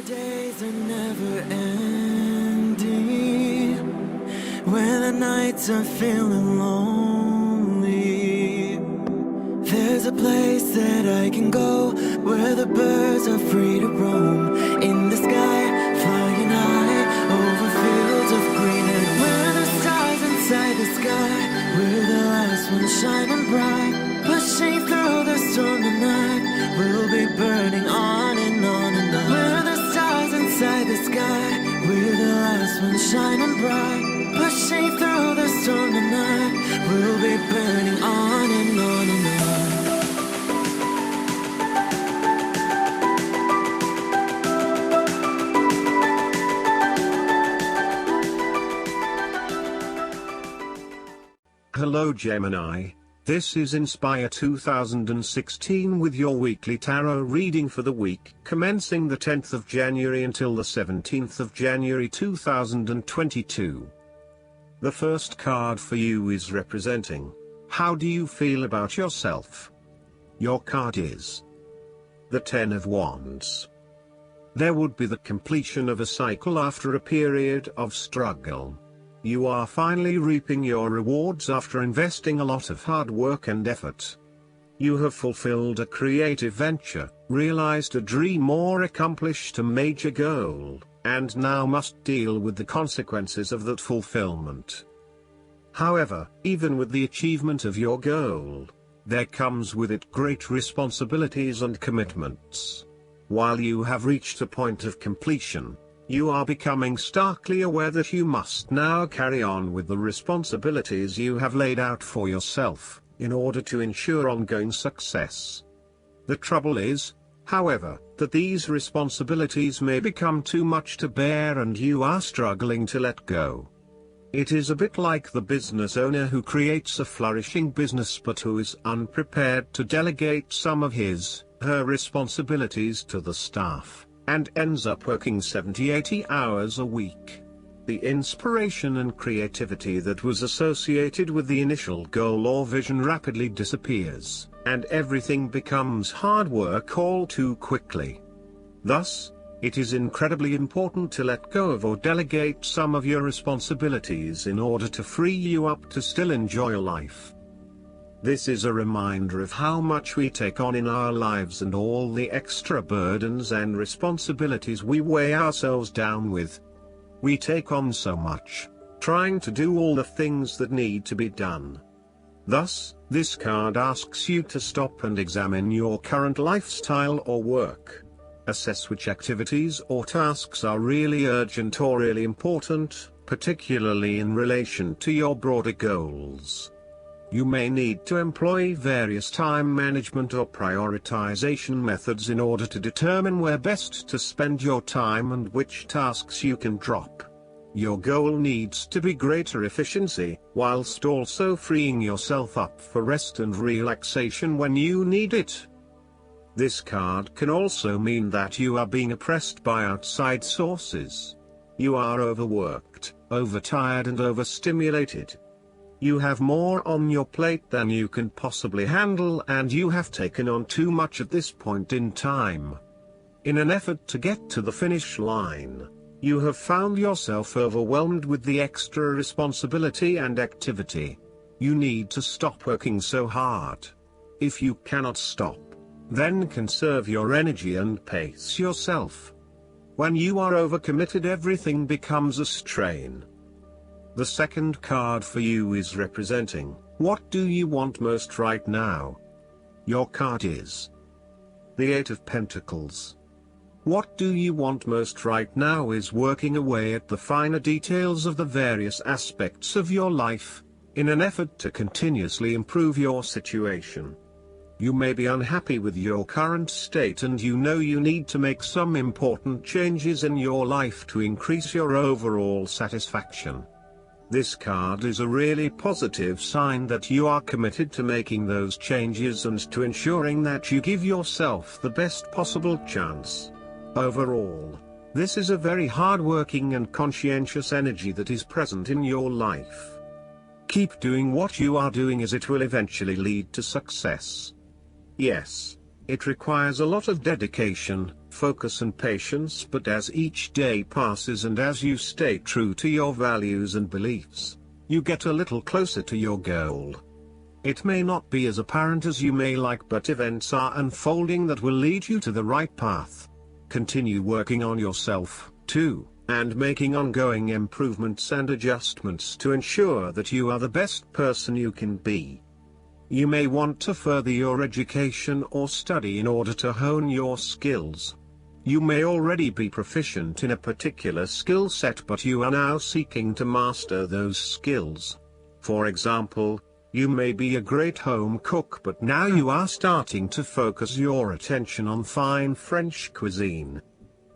days are never ending, when the nights are feeling lonely. There's a place that I can go, where the birds are free to roam, in the sky, flying high, over fields of green. And where the stars inside the sky, we're the last ones shining bright, pushing through the storm tonight. We'll be burning on and on and on. We're the stars inside the sky, we're the last ones shining bright, pushing through the storm tonight. We'll be burning on and on and on. Hello Gemini, this is Inspire 2016 with your weekly tarot reading for the week commencing the 10th of January until the 17th of January 2022. The first card for you is representing, how do you feel about yourself? Your card is the Ten of Wands. There would be the completion of a cycle after a period of struggle. You are finally reaping your rewards after investing a lot of hard work and effort. You have fulfilled a creative venture, realized a dream or accomplished a major goal, and now must deal with the consequences of that fulfillment. However, even with the achievement of your goal, there comes with it great responsibilities and commitments. While you have reached a point of completion, you are becoming starkly aware that you must now carry on with the responsibilities you have laid out for yourself, in order to ensure ongoing success. The trouble is, however, that these responsibilities may become too much to bear and you are struggling to let go. It is a bit like the business owner who creates a flourishing business but who is unprepared to delegate some of her responsibilities to the staff, and ends up working 70-80 hours a week. The inspiration and creativity that was associated with the initial goal or vision rapidly disappears, and everything becomes hard work all too quickly. Thus, it is incredibly important to let go of or delegate some of your responsibilities in order to free you up to still enjoy life. This is a reminder of how much we take on in our lives and all the extra burdens and responsibilities we weigh ourselves down with. We take on so much, trying to do all the things that need to be done. Thus, this card asks you to stop and examine your current lifestyle or work. Assess which activities or tasks are really urgent or really important, particularly in relation to your broader goals. You may need to employ various time management or prioritization methods in order to determine where best to spend your time and which tasks you can drop. Your goal needs to be greater efficiency, whilst also freeing yourself up for rest and relaxation when you need it. This card can also mean that you are being oppressed by outside sources. You are overworked, overtired and overstimulated. You have more on your plate than you can possibly handle and you have taken on too much at this point in time. In an effort to get to the finish line, you have found yourself overwhelmed with the extra responsibility and activity. You need to stop working so hard. If you cannot stop, then conserve your energy and pace yourself. When you are overcommitted, everything becomes a strain. The second card for you is representing, what do you want most right now? Your card is the Eight of Pentacles. What do you want most right now is working away at the finer details of the various aspects of your life, in an effort to continuously improve your situation. You may be unhappy with your current state and you know you need to make some important changes in your life to increase your overall satisfaction. This card is a really positive sign that you are committed to making those changes and to ensuring that you give yourself the best possible chance. Overall, this is a very hard-working and conscientious energy that is present in your life. Keep doing what you are doing as it will eventually lead to success. Yes, it requires a lot of dedication, focus and patience, but as each day passes and as you stay true to your values and beliefs, you get a little closer to your goal. It may not be as apparent as you may like, but events are unfolding that will lead you to the right path. Continue working on yourself, too, and making ongoing improvements and adjustments to ensure that you are the best person you can be. You may want to further your education or study in order to hone your skills. You may already be proficient in a particular skill set, but you are now seeking to master those skills. For example, you may be a great home cook, but now you are starting to focus your attention on fine French cuisine.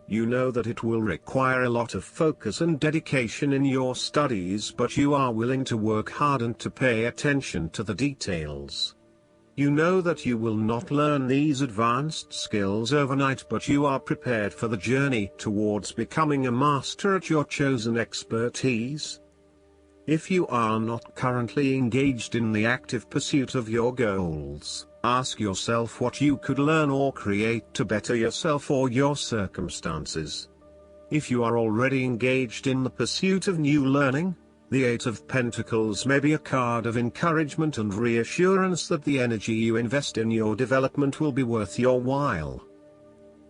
You know that it will require a lot of focus and dedication in your studies, but you are willing to work hard and to pay attention to the details. You know that you will not learn these advanced skills overnight, but you are prepared for the journey towards becoming a master at your chosen expertise. If you are not currently engaged in the active pursuit of your goals, ask yourself what you could learn or create to better yourself or your circumstances. If you are already engaged in the pursuit of new learning, the Eight of Pentacles may be a card of encouragement and reassurance that the energy you invest in your development will be worth your while.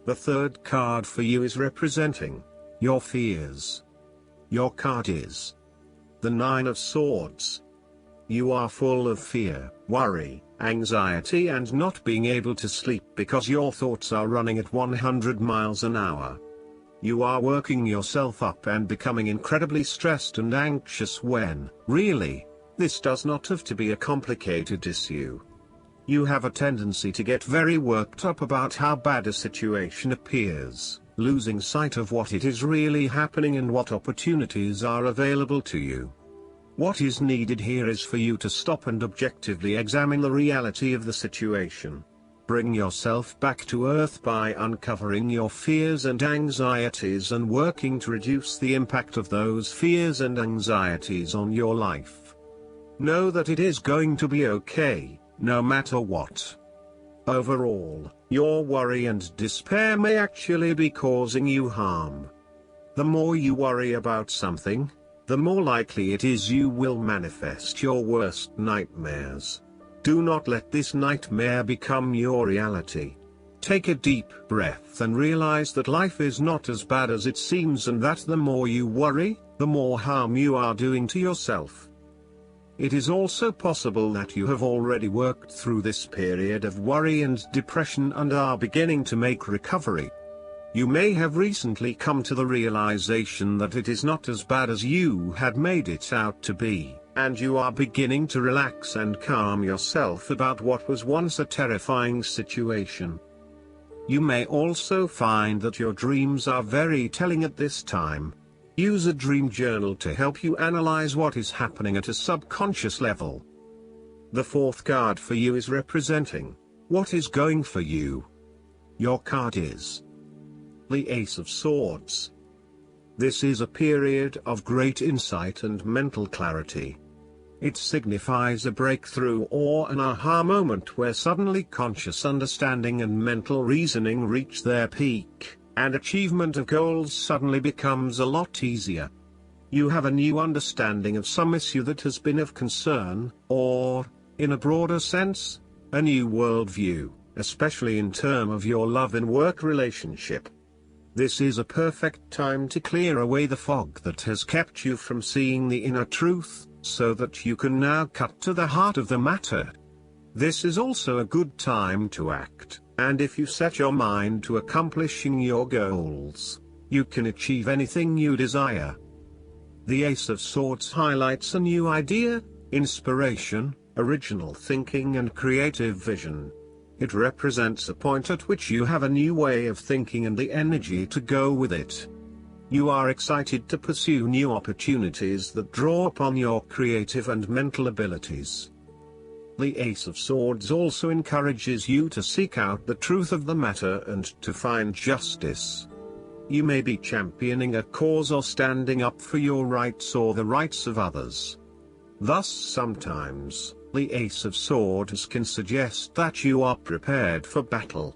The third card for you is representing your fears. Your card is the Nine of Swords. You are full of fear, worry, anxiety and not being able to sleep because your thoughts are running at 100 miles an hour. You are working yourself up and becoming incredibly stressed and anxious when, really, this does not have to be a complicated issue. You have a tendency to get very worked up about how bad a situation appears, losing sight of what it is really happening and what opportunities are available to you. What is needed here is for you to stop and objectively examine the reality of the situation. Bring yourself back to earth by uncovering your fears and anxieties and working to reduce the impact of those fears and anxieties on your life. Know that it is going to be okay, no matter what. Overall, your worry and despair may actually be causing you harm. The more you worry about something, the more likely it is you will manifest your worst nightmares. Do not let this nightmare become your reality. Take a deep breath and realize that life is not as bad as it seems, and that the more you worry, the more harm you are doing to yourself. It is also possible that you have already worked through this period of worry and depression and are beginning to make recovery. You may have recently come to the realization that it is not as bad as you had made it out to be, and you are beginning to relax and calm yourself about what was once a terrifying situation. You may also find that your dreams are very telling at this time. Use a dream journal to help you analyze what is happening at a subconscious level. The fourth card for you is representing what is going for you. Your card is the Ace of Swords. This is a period of great insight and mental clarity. It signifies a breakthrough or an aha moment where suddenly conscious understanding and mental reasoning reach their peak, and achievement of goals suddenly becomes a lot easier. You have a new understanding of some issue that has been of concern, or, in a broader sense, a new worldview, especially in terms of your love and work relationship. This is a perfect time to clear away the fog that has kept you from seeing the inner truth, so that you can now cut to the heart of the matter. This is also a good time to act, and if you set your mind to accomplishing your goals, you can achieve anything you desire. The Ace of Swords highlights a new idea, inspiration, original thinking and creative vision. It represents a point at which you have a new way of thinking and the energy to go with it. You are excited to pursue new opportunities that draw upon your creative and mental abilities. The Ace of Swords also encourages you to seek out the truth of the matter and to find justice. You may be championing a cause or standing up for your rights or the rights of others. Thus sometimes, the Ace of Swords can suggest that you are prepared for battle.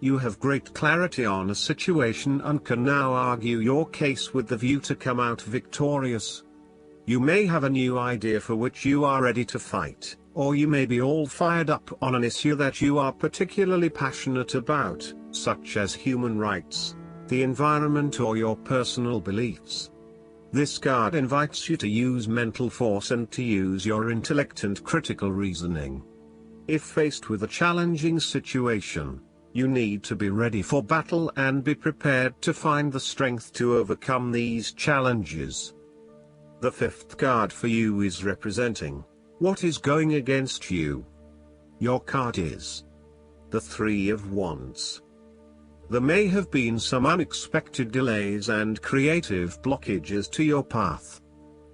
you have great clarity on a situation and can now argue your case with the view to come out victorious. You may have a new idea for which you are ready to fight, or you may be all fired up on an issue that you are particularly passionate about, such as human rights, the environment, or your personal beliefs. This card invites you to use mental force and to use your intellect and critical reasoning. If faced with a challenging situation, you need to be ready for battle and be prepared to find the strength to overcome these challenges. The fifth card for you is representing what is going against you. Your card is the Three of Wands. There may have been some unexpected delays and creative blockages to your path.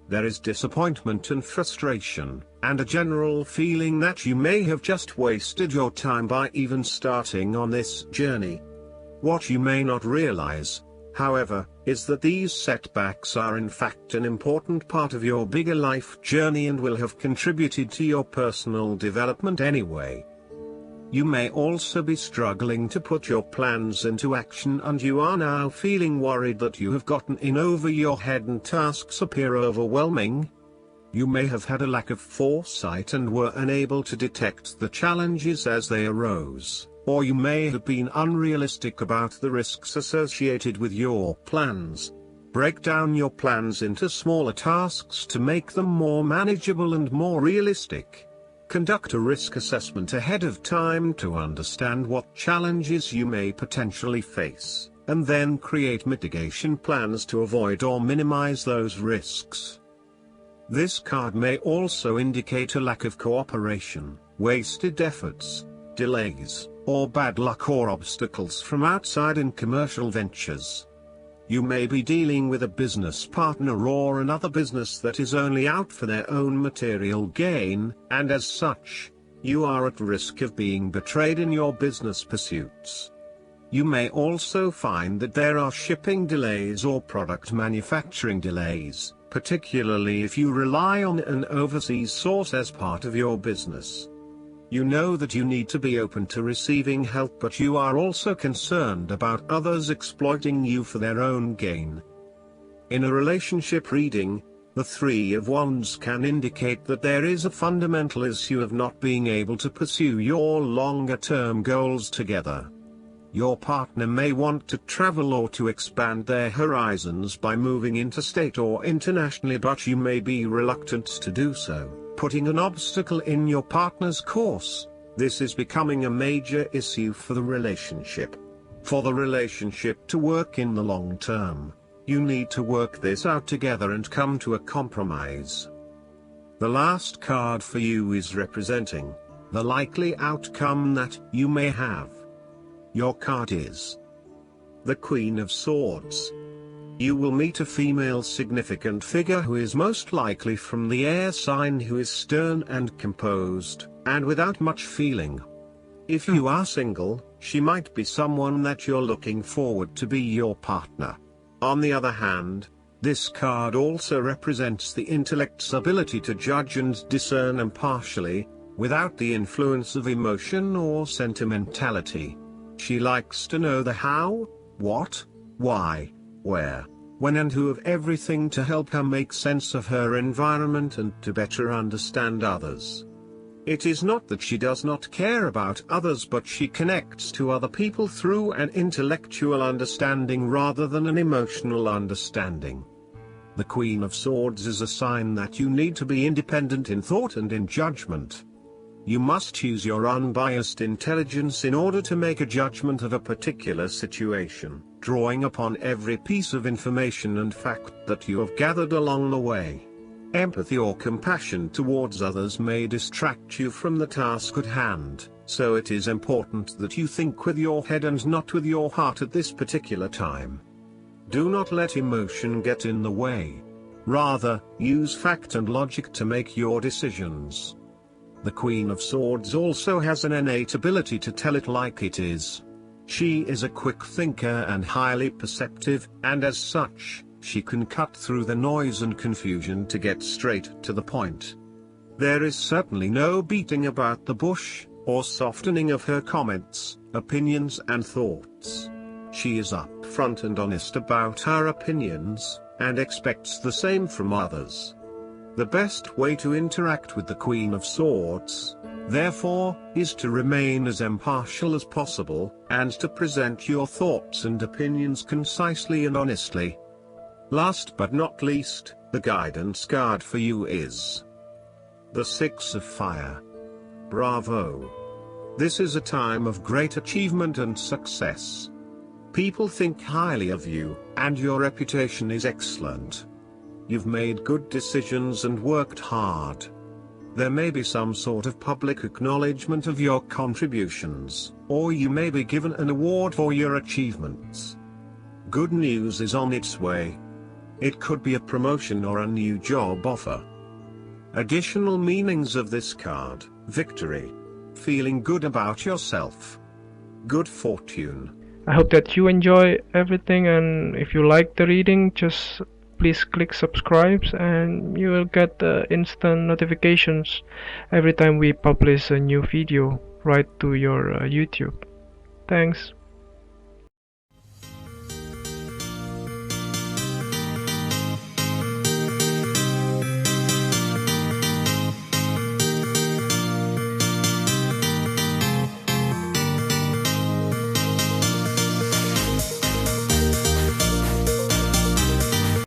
There is disappointment and frustration, and a general feeling that you may have just wasted your time by even starting on this journey. What you may not realize, however, is that these setbacks are in fact an important part of your bigger life journey and will have contributed to your personal development anyway. You may also be struggling to put your plans into action, and you are now feeling worried that you have gotten in over your head and tasks appear overwhelming. You may have had a lack of foresight and were unable to detect the challenges as they arose, or you may have been unrealistic about the risks associated with your plans. Break down your plans into smaller tasks to make them more manageable and more realistic. Conduct a risk assessment ahead of time to understand what challenges you may potentially face, and then create mitigation plans to avoid or minimize those risks. This card may also indicate a lack of cooperation, wasted efforts, delays, or bad luck or obstacles from outside in commercial ventures. You may be dealing with a business partner or another business that is only out for their own material gain, and as such, you are at risk of being betrayed in your business pursuits. You may also find that there are shipping delays or product manufacturing delays, particularly if you rely on an overseas source as part of your business. You know that you need to be open to receiving help, but you are also concerned about others exploiting you for their own gain. In a relationship reading, the Three of Wands can indicate that there is a fundamental issue of not being able to pursue your longer-term goals together. Your partner may want to travel or to expand their horizons by moving interstate or internationally, but you may be reluctant to do so, putting an obstacle in your partner's course. This is becoming a major issue for the relationship. For the relationship to work in the long term, you need to work this out together and come to a compromise. The last card for you is representing the likely outcome that you may have. Your card is the Queen of Swords. You will meet a female significant figure who is most likely from the air sign, who is stern and composed, and without much feeling. If you are single, she might be someone that you're looking forward to be your partner. On the other hand, this card also represents the intellect's ability to judge and discern impartially, without the influence of emotion or sentimentality. She likes to know the how, what, why, where, when and who of everything to help her make sense of her environment and to better understand others. It is not that she does not care about others, but she connects to other people through an intellectual understanding rather than an emotional understanding. The Queen of Swords is a sign that you need to be independent in thought and in judgment. You must use your unbiased intelligence in order to make a judgment of a particular situation, drawing upon every piece of information and fact that you have gathered along the way. Empathy or compassion towards others may distract you from the task at hand, so it is important that you think with your head and not with your heart at this particular time. Do not let emotion get in the way. Rather, use fact and logic to make your decisions. The Queen of Swords also has an innate ability to tell it like it is. She is a quick thinker and highly perceptive, and as such, she can cut through the noise and confusion to get straight to the point. There is certainly no beating about the bush, or softening of her comments, opinions and thoughts. She is upfront and honest about her opinions, and expects the same from others. The best way to interact with the Queen of Swords, therefore, is to remain as impartial as possible, and to present your thoughts and opinions concisely and honestly. Last but not least, the guidance card for you is the Six of Fire. Bravo! This is a time of great achievement and success. People think highly of you, and your reputation is excellent. You've made good decisions and worked hard. There may be some sort of public acknowledgement of your contributions, or you may be given an award for your achievements. Good news is on its way. It could be a promotion or a new job offer. Additional meanings of this card: victory, feeling good about yourself, good fortune. I hope that you enjoy everything, and if you like the reading, just please click subscribe and you will get instant notifications every time we publish a new video right to your YouTube. Thanks.